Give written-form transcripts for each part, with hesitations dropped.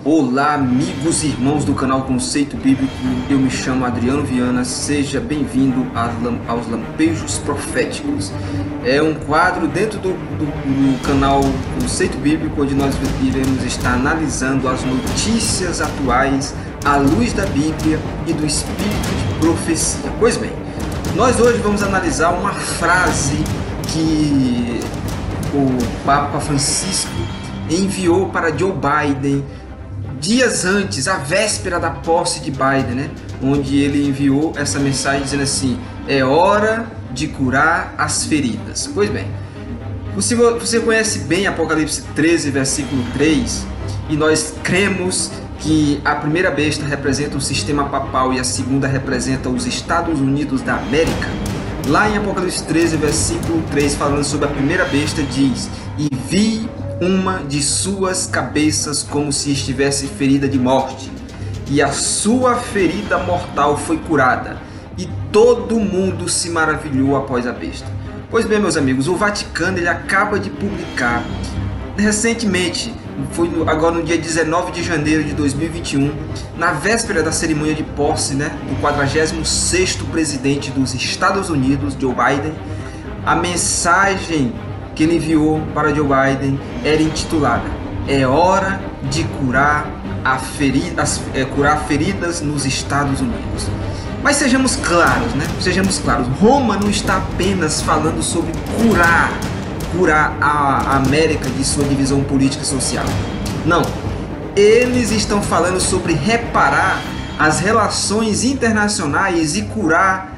Olá, amigos e irmãos do canal Conceito Bíblico, eu me chamo Adriano Viana, seja bem-vindo aos Lampejos Proféticos. É um quadro dentro do canal Conceito Bíblico, onde nós iremos estar analisando as notícias atuais à luz da Bíblia e do Espírito de Profecia. Pois bem, nós hoje vamos analisar uma frase que o Papa Francisco enviou para Joe Biden dias antes, a véspera da posse de Biden, né? Onde ele enviou essa mensagem dizendo assim: é hora de curar as feridas. Pois bem, você conhece bem Apocalipse 13, versículo 3, e nós cremos que a primeira besta representa o sistema papal e a segunda representa os Estados Unidos da América. Lá em Apocalipse 13, versículo 3, falando sobre a primeira besta, diz: e vi uma de suas cabeças como se estivesse ferida de morte, e a sua ferida mortal foi curada, e todo mundo se maravilhou após a besta. Pois bem, meus amigos, o Vaticano ele acaba de publicar recentemente, foi agora no dia 19 de janeiro de 2021, na véspera da cerimônia de posse, né, do 46º presidente dos Estados Unidos, Joe Biden, a mensagem que ele enviou para Joe Biden era intitulada: é hora de curar feridas nos Estados Unidos. Mas sejamos claros, né? Sejamos claros, Roma não está apenas falando sobre curar a América de sua divisão política e social. Não, eles estão falando sobre reparar as relações internacionais e curar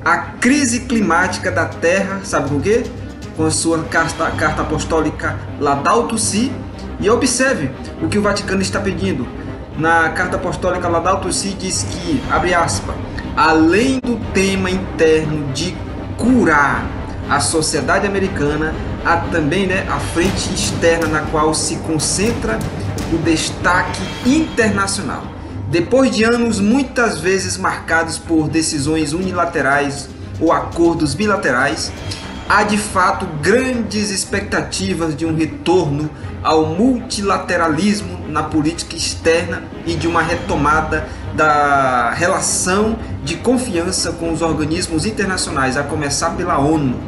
a crise climática da Terra, sabe com o quê? Com a sua carta apostólica Laudato Si. E observe o que o Vaticano está pedindo. Na carta apostólica Laudato Si diz que, abre aspas, além do tema interno de curar a sociedade americana, há também, né, a frente externa na qual se concentra o destaque internacional. Depois de anos muitas vezes marcados por decisões unilaterais ou acordos bilaterais, há de fato grandes expectativas de um retorno ao multilateralismo na política externa e de uma retomada da relação de confiança com os organismos internacionais, a começar pela ONU.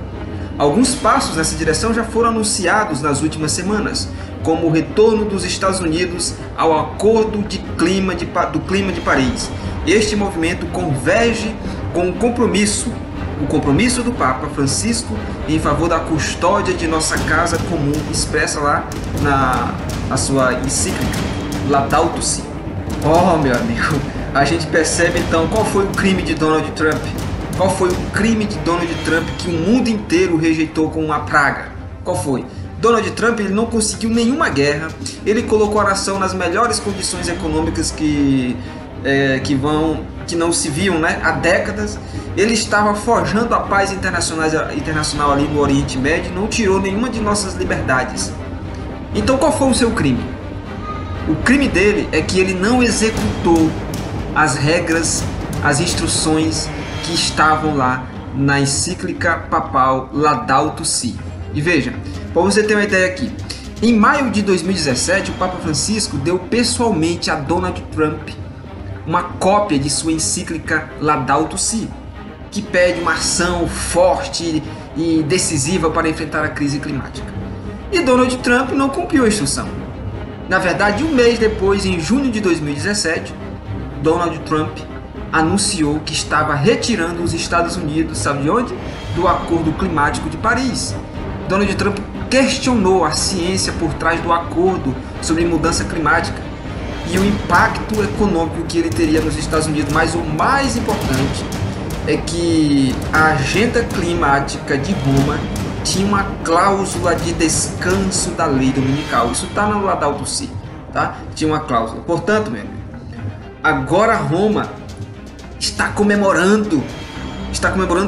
Alguns passos nessa direção já foram anunciados nas últimas semanas, como o retorno dos Estados Unidos ao Acordo do Clima de Paris. Este movimento converge com o compromisso do Papa Francisco em favor da custódia de nossa casa comum, expressa lá na sua encíclica Laudato Si. Oh, meu amigo, a gente percebe então qual foi o crime de Donald Trump. Qual foi o crime de Donald Trump que o mundo inteiro rejeitou como uma praga? Qual foi? Donald Trump ele não conseguiu nenhuma guerra, ele colocou a nação nas melhores condições econômicas que não se viam, né, há décadas. Ele estava forjando a paz internacional ali no Oriente Médio, não tirou nenhuma de nossas liberdades. Então qual foi o seu crime? O crime dele é que ele não executou as regras, as instruções que estavam lá na encíclica papal Laudato Si. E veja, para você ter uma ideia aqui, em maio de 2017 o Papa Francisco deu pessoalmente a Donald Trump uma cópia de sua encíclica Laudato Si, que pede uma ação forte e decisiva para enfrentar a crise climática. E Donald Trump não cumpriu a instrução. Na verdade, um mês depois, em junho de 2017, Donald Trump anunciou que estava retirando os Estados Unidos, sabe de onde? Do Acordo Climático de Paris. Donald Trump questionou a ciência por trás do acordo sobre mudança climática e o impacto econômico que ele teria nos Estados Unidos. Mas o mais importante é que a agenda climática de Roma tinha uma cláusula de descanso da lei dominical. Isso está no Laudato Si, tá? Tinha uma cláusula. Portanto, meu amigo, agora Roma está comemorando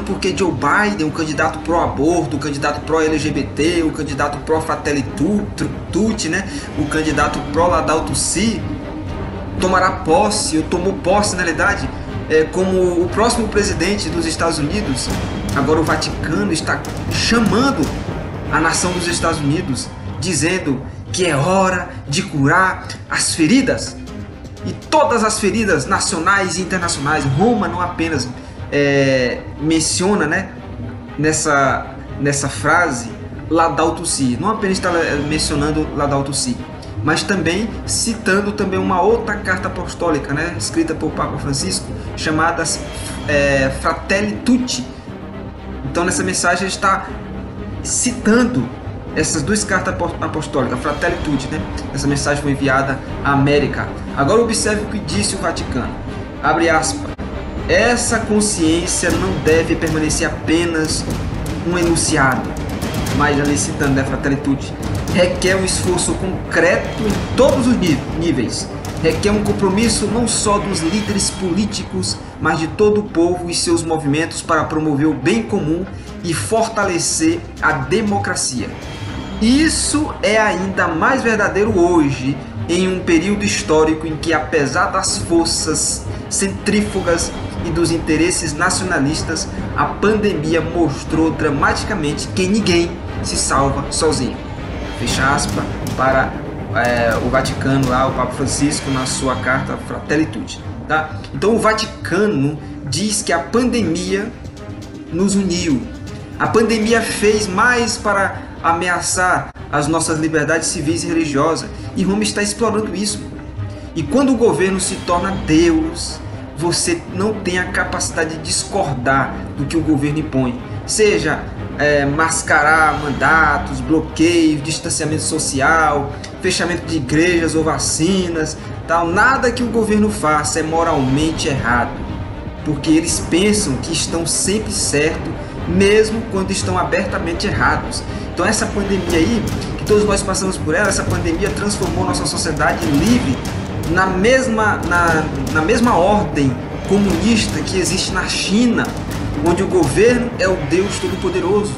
porque Joe Biden, o candidato pró-aborto, o candidato pró-LGBT, o candidato pró-Fratelli Tutti, né? O candidato pró-Laudato Si, tomou posse, na realidade, como o próximo presidente dos Estados Unidos. Agora o Vaticano está chamando a nação dos Estados Unidos, dizendo que é hora de curar as feridas. E todas as feridas nacionais e internacionais. Roma não apenas menciona, né, nessa frase Laudato Si, não apenas está mencionando Laudato Si, mas também citando também uma outra carta apostólica, né, escrita por Papa Francisco, chamada Fratelli Tutti. Então nessa mensagem ele está citando essas duas cartas apostólicas, Fratelli Tutti, né? Essa mensagem foi enviada à América. Agora observe o que disse o Vaticano. Abre aspas. Essa consciência não deve permanecer apenas um enunciado, mas ali citando, né, Fratelli Tutti, requer um esforço concreto em todos os níveis. Requer um compromisso não só dos líderes políticos, mas de todo o povo e seus movimentos para promover o bem comum e fortalecer a democracia. Isso é ainda mais verdadeiro hoje, em um período histórico em que, apesar das forças centrífugas e dos interesses nacionalistas, a pandemia mostrou dramaticamente que ninguém se salva sozinho. Fecha aspas para o Vaticano, lá, o Papa Francisco, na sua carta Fratelli Tutti. Tá? Então o Vaticano diz que a pandemia nos uniu. A pandemia fez mais para ameaçar as nossas liberdades civis e religiosas, e Roma está explorando isso. E quando o governo se torna Deus, você não tem a capacidade de discordar do que o governo impõe, seja mascarar mandatos, bloqueios, distanciamento social, fechamento de igrejas ou vacinas, tal. Nada que o governo faça é moralmente errado, porque eles pensam que estão sempre certos, mesmo quando estão abertamente errados. Então essa pandemia aí, que todos nós passamos por ela, essa pandemia transformou nossa sociedade livre na mesma ordem comunista que existe na China, onde o governo é o Deus Todo-Poderoso.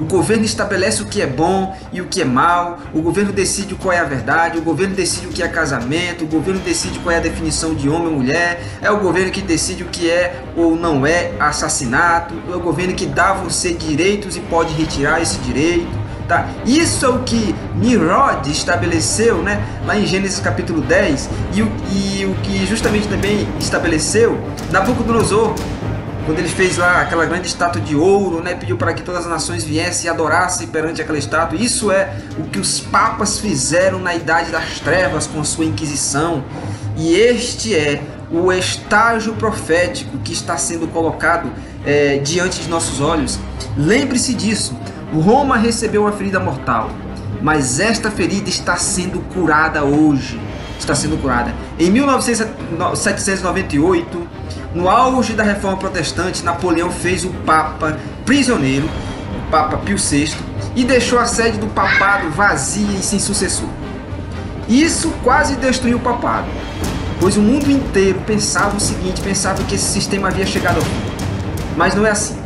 O governo estabelece o que é bom e o que é mal, o governo decide qual é a verdade, o governo decide o que é casamento, o governo decide qual é a definição de homem ou mulher, é o governo que decide o que é ou não é assassinato, é o governo que dá a você direitos e pode retirar esse direito. Tá? Isso é o que Nimrod estabeleceu, né, lá em Gênesis capítulo 10, e o que justamente também estabeleceu Nabucodonosor, quando ele fez lá aquela grande estátua de ouro, né, pediu para que todas as nações viessem e adorassem perante aquela estátua. Isso é o que os papas fizeram na Idade das Trevas com a sua Inquisição. E este é o estágio profético que está sendo colocado diante de nossos olhos. Lembre-se disso. Roma recebeu uma ferida mortal, mas esta ferida está sendo curada hoje. Está sendo curada. Em 1798, no auge da Reforma Protestante, Napoleão fez o Papa prisioneiro, o Papa Pio VI, e deixou a sede do papado vazia e sem sucessor. Isso quase destruiu o papado, pois o mundo inteiro pensava o seguinte, pensava que esse sistema havia chegado ao fim. Mas não é assim.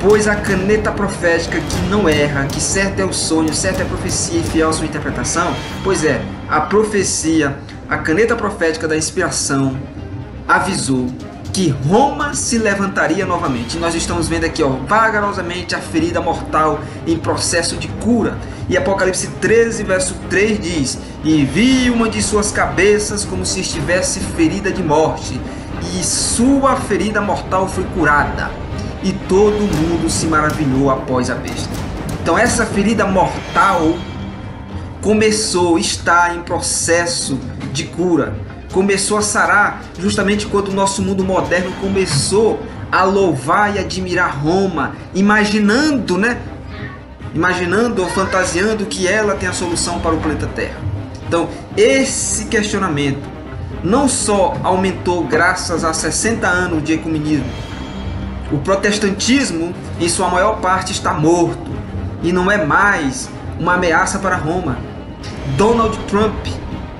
Pois a caneta profética que não erra, que certo é o sonho, certo é a profecia e fiel a sua interpretação, pois é, a profecia, a caneta profética da inspiração avisou que Roma se levantaria novamente. E nós estamos vendo aqui, vagarosamente, a ferida mortal em processo de cura. E Apocalipse 13, verso 3 diz: E vi uma de suas cabeças como se estivesse ferida de morte, e sua ferida mortal foi curada. E todo mundo se maravilhou após a besta. Então essa ferida mortal está em processo de cura. Começou a sarar justamente quando o nosso mundo moderno começou a louvar e admirar Roma, imaginando ou fantasiando que ela tem a solução para o planeta Terra. Então esse questionamento não só aumentou graças a 60 anos de ecumenismo. O protestantismo, em sua maior parte, está morto e não é mais uma ameaça para Roma. Donald Trump,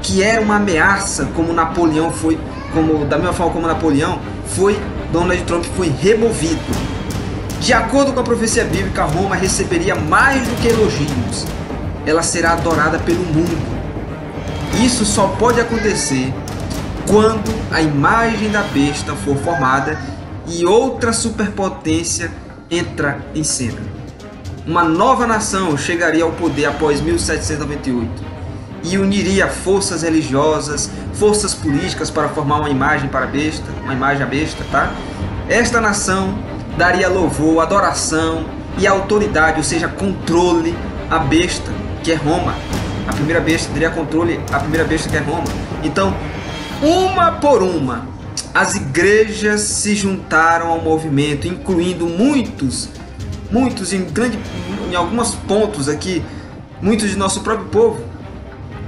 que era uma ameaça como Napoleão foi, da mesma forma como Napoleão foi, Donald Trump foi removido. De acordo com a profecia bíblica, Roma receberia mais do que elogios. Ela será adorada pelo mundo. Isso só pode acontecer quando a imagem da besta for formada e outra superpotência entra em cena. Uma nova nação chegaria ao poder após 1798. e uniria forças religiosas, forças políticas para formar uma imagem para a besta, uma imagem à besta, tá? Esta nação daria louvor, adoração e autoridade, ou seja, controle à besta, que é Roma. A primeira besta daria controle à primeira besta, que é Roma. Então, uma por uma, as igrejas se juntaram ao movimento, incluindo muitos em alguns pontos aqui, muitos de nosso próprio povo.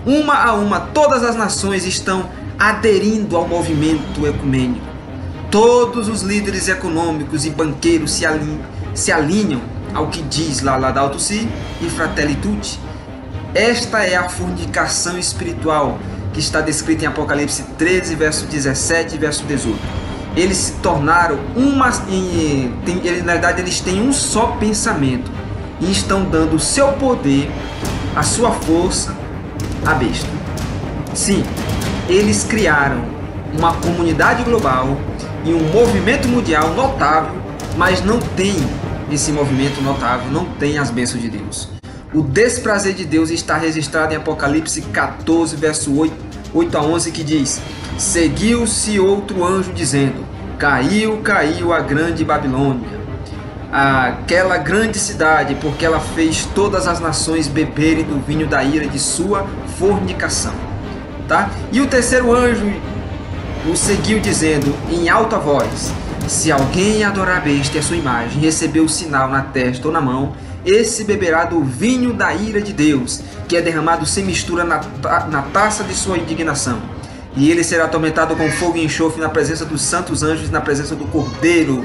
Uma a uma, todas as nações estão aderindo ao movimento ecumênico. Todos os líderes econômicos e banqueiros se alinham ao que diz lá Laudato Si e Fratelli Tutti. Esta é a fornicação espiritual que está descrita em Apocalipse 13, verso 17 e verso 18. Eles se tornaram na verdade eles têm um só pensamento e estão dando o seu poder, a sua força à besta. Sim, eles criaram uma comunidade global e um movimento mundial notável, mas não tem esse movimento notável, não tem as bênçãos de Deus. O desprazer de Deus está registrado em Apocalipse 14, verso 8 a 11, que diz: Seguiu-se outro anjo dizendo: Caiu, caiu a grande Babilônia, aquela grande cidade, porque ela fez todas as nações beberem do vinho da ira de sua fornicação. Tá? E o terceiro anjo o seguiu dizendo em alta voz: Se alguém adorar a besta e a sua imagem, receber o sinal na testa ou na mão, esse beberá do vinho da ira de Deus, que é derramado sem mistura na taça de sua indignação. E ele será atormentado com fogo e enxofre na presença dos santos anjos e na presença do Cordeiro.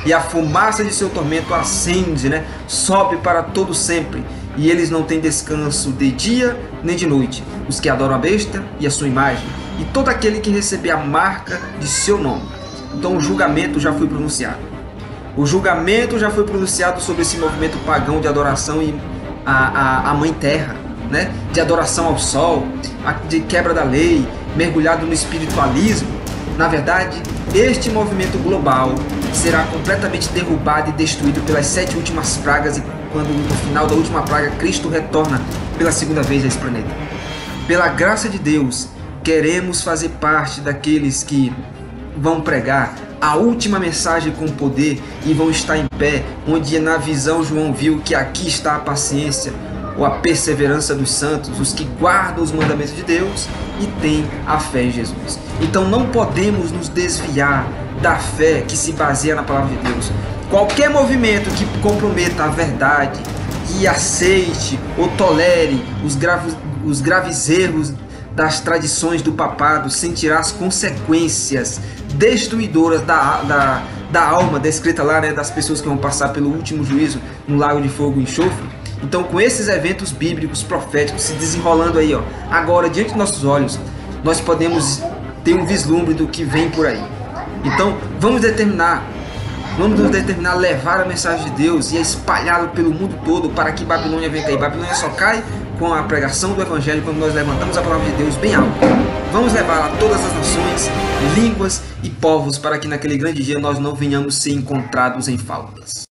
E a fumaça de seu tormento ascende, sobe para todo sempre. E eles não têm descanso de dia nem de noite, os que adoram a besta e a sua imagem, e todo aquele que receber a marca de seu nome. Então o julgamento já foi pronunciado. O julgamento já foi pronunciado sobre esse movimento pagão de adoração à Mãe Terra, de adoração ao Sol, de quebra da lei, mergulhado no espiritualismo. Na verdade, este movimento global será completamente derrubado e destruído pelas 7 últimas pragas, e quando no final da última praga Cristo retorna pela segunda vez a esse planeta. Pela graça de Deus, queremos fazer parte daqueles que vão pregar a última mensagem com poder e vão estar em pé, onde na visão João viu que aqui está a paciência ou a perseverança dos santos, os que guardam os mandamentos de Deus e têm a fé em Jesus. Então não podemos nos desviar da fé que se baseia na palavra de Deus. Qualquer movimento que comprometa a verdade, que aceite ou tolere os graves erros das tradições do papado, sentirá as consequências destruidoras da alma, descrita lá, das pessoas que vão passar pelo último juízo no lago de fogo e enxofre. Então, com esses eventos bíblicos, proféticos se desenrolando aí, agora diante de nossos olhos, nós podemos ter um vislumbre do que vem por aí. Então, vamos nos determinar a levar a mensagem de Deus e a espalhá-la pelo mundo todo, para que Babilônia venha cair. Babilônia só cai com a pregação do Evangelho, quando nós levantamos a palavra de Deus bem alto. Vamos levá-la a todas as nações, línguas e povos, para que naquele grande dia nós não venhamos ser encontrados em faltas.